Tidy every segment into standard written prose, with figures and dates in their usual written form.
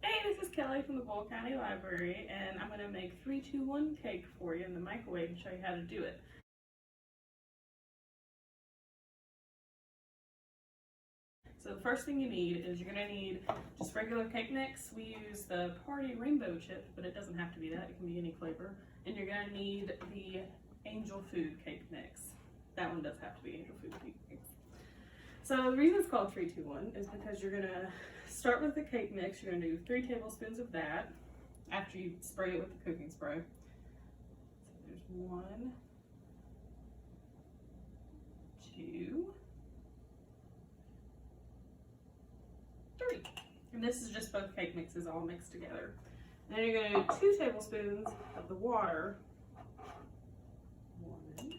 Hey, this is Kelly from the Boyle County Library, and I'm going to make 3-2-1 cake for you in the microwave and show you how to do it. So the first thing you need is you're going to need just regular cake mix. We use the Party Rainbow Chip, but it doesn't have to be that. It can be any flavor. And you're going to need the Angel Food cake mix. That one does have to be Angel Food cake mix. So the reason it's called 3-2-1 is because you're going to start with the cake mix. You're going to do 3 tablespoons of that after you spray it with the cooking spray. So there's 1, 2, 3. And this is just both cake mixes all mixed together. And then you're going to do 2 tablespoons of the water. 1, 2.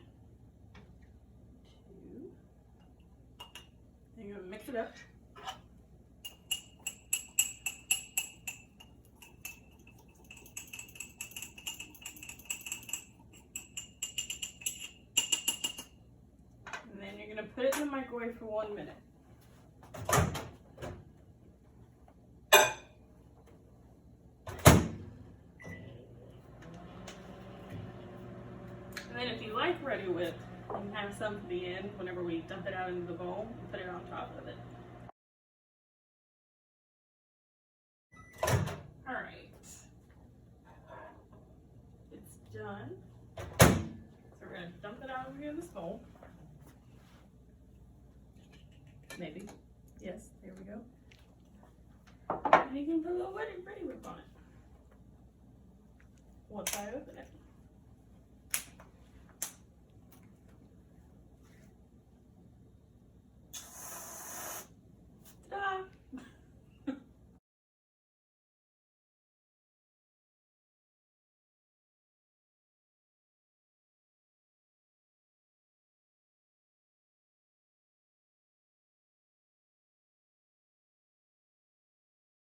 And you're going to mix it up. And then you're going to put it in the microwave for 1 minute. And then if you like Ready Whipped, you can have some for the end whenever we dump it out into the bowl and put it on top of it. Alright. It's done. So we're going to dump it out over here in this bowl. Maybe. Yes, there we go. And you can put a little Ready Whip on it. Once I open it.